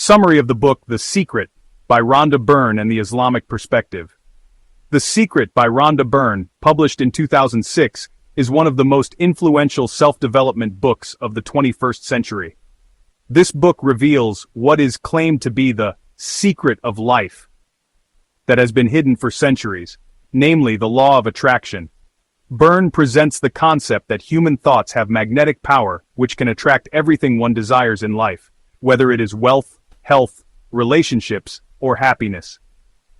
Summary of the book The Secret by Rhonda Byrne and the Islamic Perspective. The Secret by Rhonda Byrne, published in 2006, is one of the most influential self-development books of the 21st century. This book reveals what is claimed to be the secret of life that has been hidden for centuries, namely the law of attraction. Byrne presents the concept that human thoughts have magnetic power which can attract everything one desires in life, whether it is wealth, health, relationships, or happiness.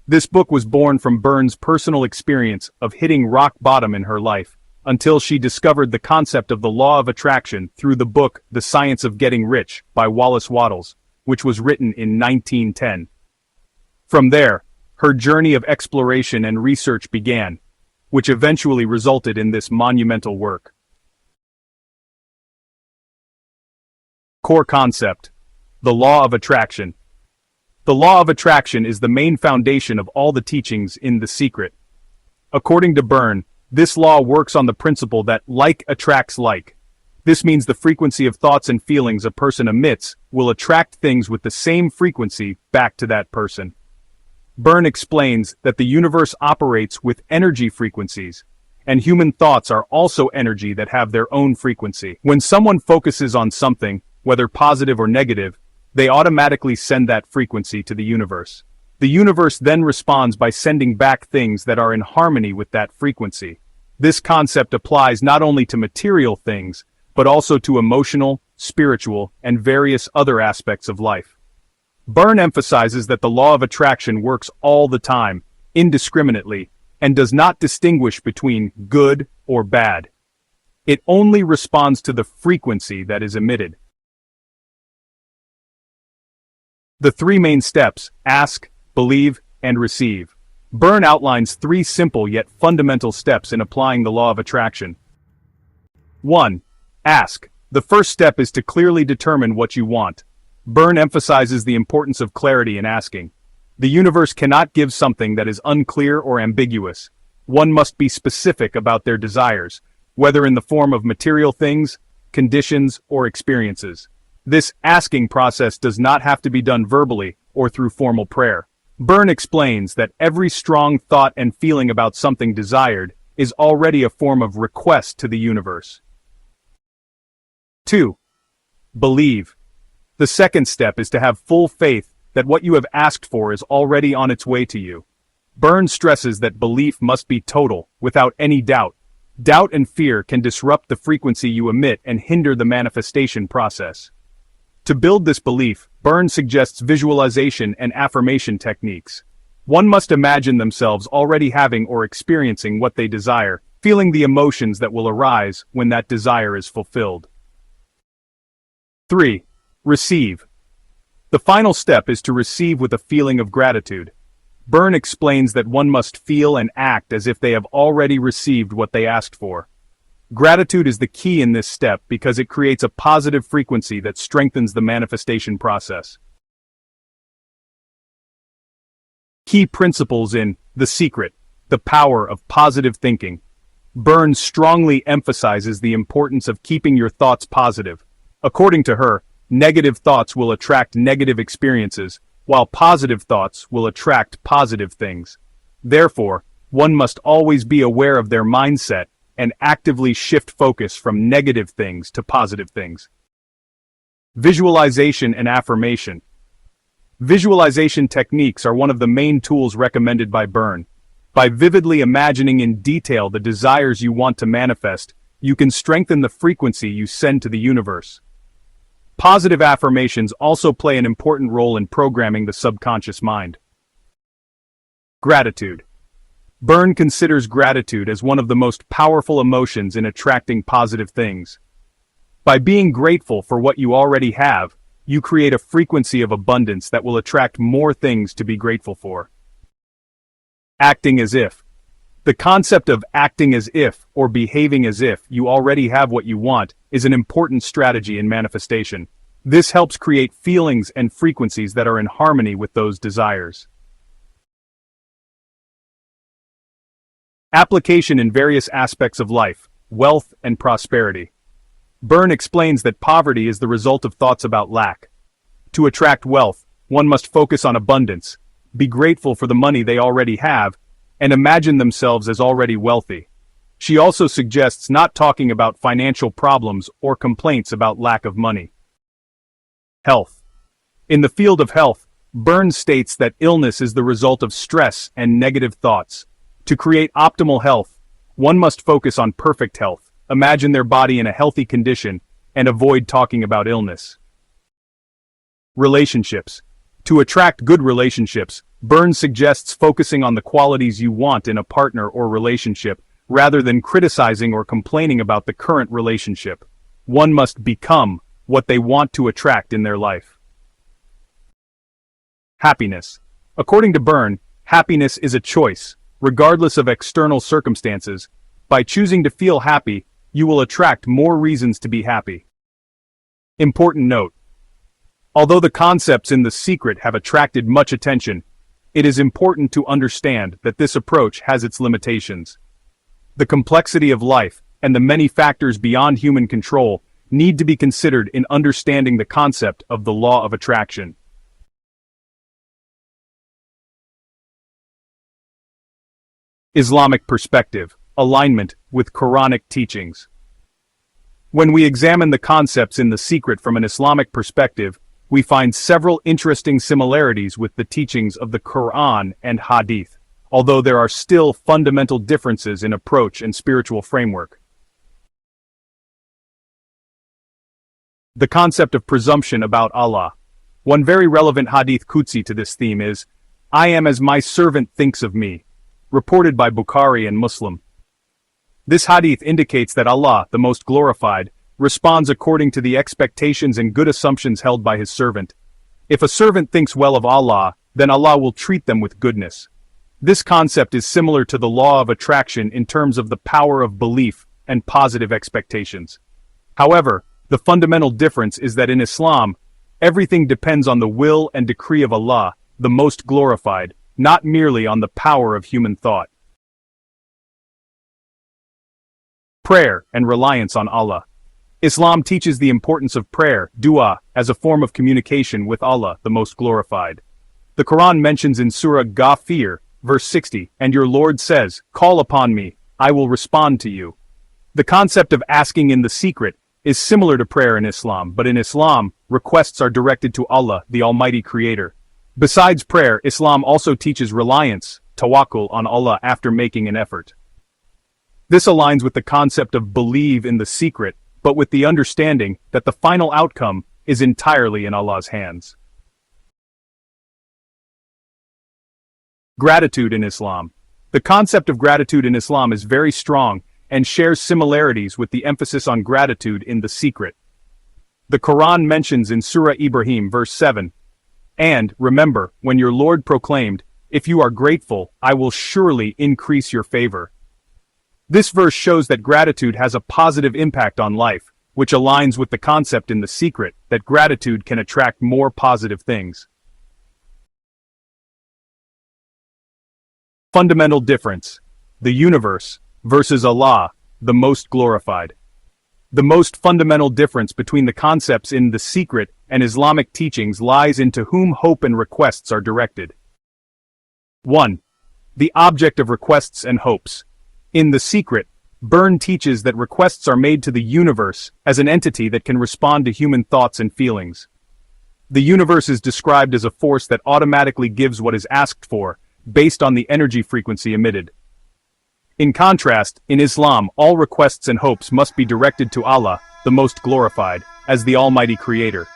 This book was born from Byrne's personal experience of hitting rock bottom in her life, until she discovered the concept of the law of attraction through the book The Science of Getting Rich by Wallace Wattles, which was written in 1910. From there, her journey of exploration and research began, which eventually resulted in this monumental work. Core concept: the law of attraction. The law of attraction is the main foundation of all the teachings in The Secret. According to Byrne, this law works on the principle that like attracts like. This means the frequency of thoughts and feelings a person emits will attract things with the same frequency back to that person. Byrne explains that the universe operates with energy frequencies, and human thoughts are also energy that have their own frequency. When someone focuses on something, whether positive or negative, they automatically send that frequency to the universe. The universe then responds by sending back things that are in harmony with that frequency. This concept applies not only to material things, but also to emotional, spiritual, and various other aspects of life. Byrne emphasizes that the law of attraction works all the time, indiscriminately, and does not distinguish between good or bad. It only responds to the frequency that is emitted. The three main steps: ask, believe, and receive. Byrne outlines three simple yet fundamental steps in applying the law of attraction. 1. Ask. The first step is to clearly determine what you want. Byrne emphasizes the importance of clarity in asking. The universe cannot give something that is unclear or ambiguous. One must be specific about their desires, whether in the form of material things, conditions, or experiences. This asking process does not have to be done verbally or through formal prayer. Byrne explains that every strong thought and feeling about something desired is already a form of request to the universe. 2. Believe. The second step is to have full faith that what you have asked for is already on its way to you. Byrne stresses that belief must be total, without any doubt. Doubt and fear can disrupt the frequency you emit and hinder the manifestation process. To build this belief, Byrne suggests visualization and affirmation techniques. One must imagine themselves already having or experiencing what they desire, feeling the emotions that will arise when that desire is fulfilled. 3. Receive. The final step is to receive with a feeling of gratitude. Byrne explains that one must feel and act as if they have already received what they asked for. Gratitude is the key in this step because it creates a positive frequency that strengthens the manifestation process. Key principles in The Secret: the power of positive thinking. Byrne strongly emphasizes the importance of keeping your thoughts positive. According to her, negative thoughts will attract negative experiences, while positive thoughts will attract positive things. Therefore, one must always be aware of their mindset and actively shift focus from negative things to positive things. Visualization and affirmation. Visualization techniques are one of the main tools recommended by Byrne. By vividly imagining in detail the desires you want to manifest, you can strengthen the frequency you send to the universe. Positive affirmations also play an important role in programming the subconscious mind. Gratitude. Byrne considers gratitude as one of the most powerful emotions in attracting positive things. By being grateful for what you already have, you create a frequency of abundance that will attract more things to be grateful for. Acting as if. The concept of acting as if or behaving as if you already have what you want is an important strategy in manifestation. This helps create feelings and frequencies that are in harmony with those desires. Application in various aspects of life: wealth and prosperity. Byrne explains that poverty is the result of thoughts about lack. To attract wealth, one must focus on abundance, be grateful for the money they already have, and imagine themselves as already wealthy. She also suggests not talking about financial problems or complaints about lack of money. Health. In the field of health, Byrne states that illness is the result of stress and negative thoughts. To create optimal health, one must focus on perfect health, imagine their body in a healthy condition, and avoid talking about illness. Relationships. To attract good relationships, Byrne suggests focusing on the qualities you want in a partner or relationship, rather than criticizing or complaining about the current relationship. One must become what they want to attract in their life. Happiness. According to Byrne, happiness is a choice, regardless of external circumstances. By choosing to feel happy, you will attract more reasons to be happy. Important note. Although the concepts in The Secret have attracted much attention, it is important to understand that this approach has its limitations. The complexity of life and the many factors beyond human control need to be considered in understanding the concept of the law of attraction. Islamic perspective, alignment with Quranic teachings. When we examine the concepts in The Secret from an Islamic perspective, we find several interesting similarities with the teachings of the Quran and Hadith, although there are still fundamental differences in approach and spiritual framework. The concept of presumption about Allah. One very relevant Hadith Qudsi to this theme is, "I am as my servant thinks of me," reported by Bukhari and Muslim. This hadith indicates that Allah, the Most Glorified, responds according to the expectations and good assumptions held by his servant. If a servant thinks well of Allah, then Allah will treat them with goodness. This concept is similar to the law of attraction in terms of the power of belief and positive expectations. However, the fundamental difference is that in Islam, everything depends on the will and decree of Allah, the Most Glorified, not merely on the power of human thought. Prayer and reliance on Allah. Islam teaches the importance of prayer, dua, as a form of communication with Allah, the Most Glorified. The Quran mentions in Surah Ghafir, verse 60, "And your Lord says, 'Call upon me, I will respond to you.'" The concept of asking in the secret is similar to prayer in Islam, but in Islam, requests are directed to Allah, the Almighty Creator. Besides prayer, Islam also teaches reliance, tawakkul, on Allah after making an effort. This aligns with the concept of believe in the secret, but with the understanding that the final outcome is entirely in Allah's hands. Gratitude in Islam. The concept of gratitude in Islam is very strong and shares similarities with the emphasis on gratitude in The Secret. The Quran mentions in Surah Ibrahim verse 7, "And, remember, when your Lord proclaimed, 'If you are grateful, I will surely increase your favor.'" This verse shows that gratitude has a positive impact on life, which aligns with the concept in The Secret that gratitude can attract more positive things. Fundamental difference. The universe versus Allah, the Most Glorified. The most fundamental difference between the concepts in The Secret and Islamic teachings lies into whom hope and requests are directed. 1. The object of requests and hopes. In The Secret, Byrne teaches that requests are made to the universe as an entity that can respond to human thoughts and feelings. The universe is described as a force that automatically gives what is asked for, based on the energy frequency emitted. In contrast, in Islam, all requests and hopes must be directed to Allah, the Most Glorified, as the Almighty Creator.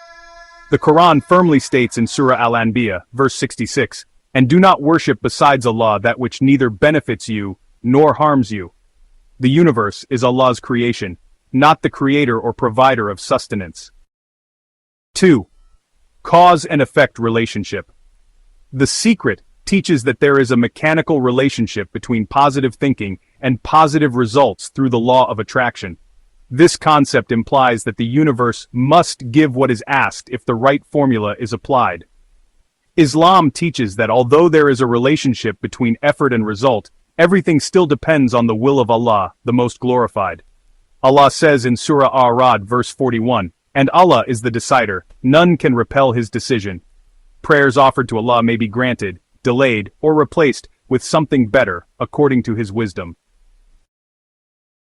The Quran firmly states in Surah Al-Anbiya, verse 66, "And do not worship besides Allah that which neither benefits you nor harms you." The universe is Allah's creation, not the creator or provider of sustenance. 2. Cause and effect relationship. The Secret teaches that there is a mechanical relationship between positive thinking and positive results through the law of attraction. This concept implies that the universe must give what is asked if the right formula is applied. Islam teaches that although there is a relationship between effort and result, everything still depends on the will of Allah, the Most Glorified. Allah says in Surah A'rad verse 41, "And Allah is the decider, none can repel his decision." Prayers offered to Allah may be granted, delayed, or replaced with something better, according to His wisdom.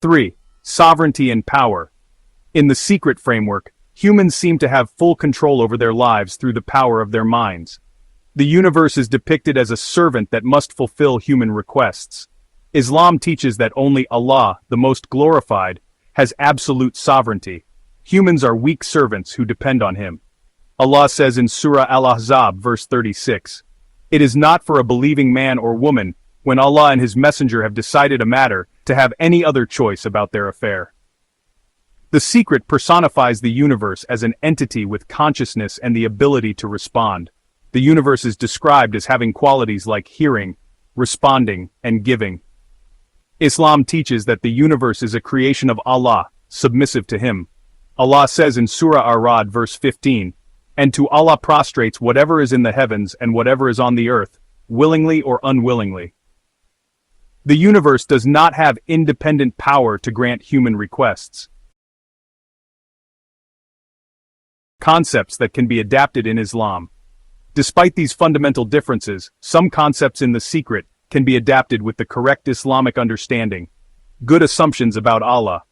3. Sovereignty and power. In the secret framework, humans seem to have full control over their lives through the power of their minds. The universe is depicted as a servant that must fulfill human requests. Islam teaches that only Allah, the Most Glorified, has absolute sovereignty. Humans are weak servants who depend on Him. Allah says in Surah Al-Ahzab verse 36, "It is not for a believing man or woman, when Allah and His Messenger have decided a matter, to have any other choice about their affair." The secret personifies the universe as an entity with consciousness and the ability to respond. The universe is described as having qualities like hearing, responding, and giving. Islam teaches that the universe is a creation of Allah, submissive to Him. Allah says in Surah Ar-Ra'd verse 15, "And to Allah prostrates whatever is in the heavens and whatever is on the earth, willingly or unwillingly." The universe does not have independent power to grant human requests. Concepts that can be adapted in Islam. Despite these fundamental differences, some concepts in the secret can be adapted with the correct Islamic understanding. Good assumptions about Allah.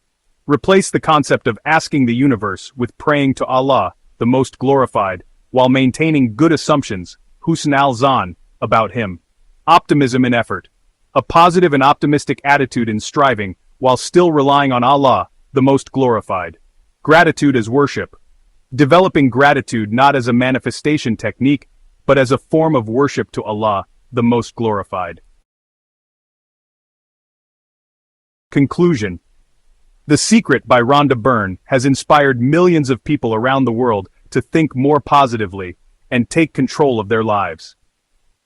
Replace the concept of asking the universe with praying to Allah, the Most Glorified, while maintaining good assumptions, husn al-zan, about Him. Optimism in effort. A positive and optimistic attitude in striving, while still relying on Allah, the Most Glorified. Gratitude as worship. Developing gratitude not as a manifestation technique, but as a form of worship to Allah, the Most Glorified. Conclusion. The Secret by Rhonda Byrne has inspired millions of people around the world to think more positively and take control of their lives.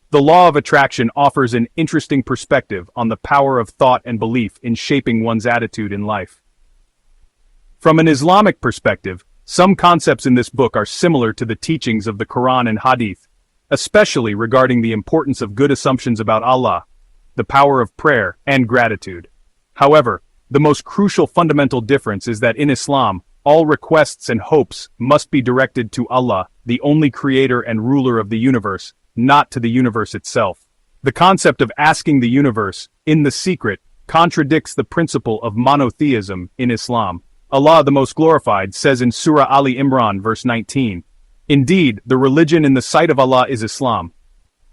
The law of attraction offers an interesting perspective on the power of thought and belief in shaping one's attitude in life. From an Islamic perspective, some concepts in this book are similar to the teachings of the Quran and Hadith, especially regarding the importance of good assumptions about Allah, the power of prayer, and gratitude. However, the most crucial fundamental difference is that in Islam, all requests and hopes must be directed to Allah, the only creator and ruler of the universe, not to the universe itself. The concept of asking the universe, in the secret, contradicts the principle of monotheism in Islam. Allah the Most Glorified says in Surah Ali Imran verse 19, "Indeed, the religion in the sight of Allah is Islam."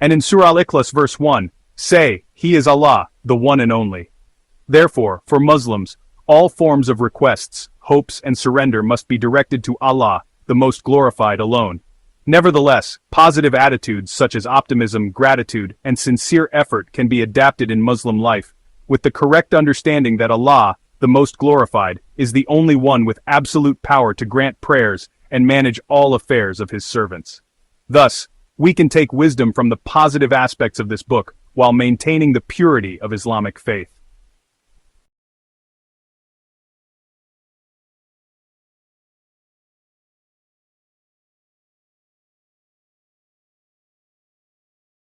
And in Surah Al-Ikhlas verse 1, "Say, He is Allah, the one and only." Therefore, for Muslims, all forms of requests, hopes and surrender must be directed to Allah, the Most Glorified alone. Nevertheless, positive attitudes such as optimism, gratitude, and sincere effort can be adapted in Muslim life, with the correct understanding that Allah, the Most Glorified, is the only one with absolute power to grant prayers and manage all affairs of His servants. Thus, we can take wisdom from the positive aspects of this book while maintaining the purity of Islamic faith.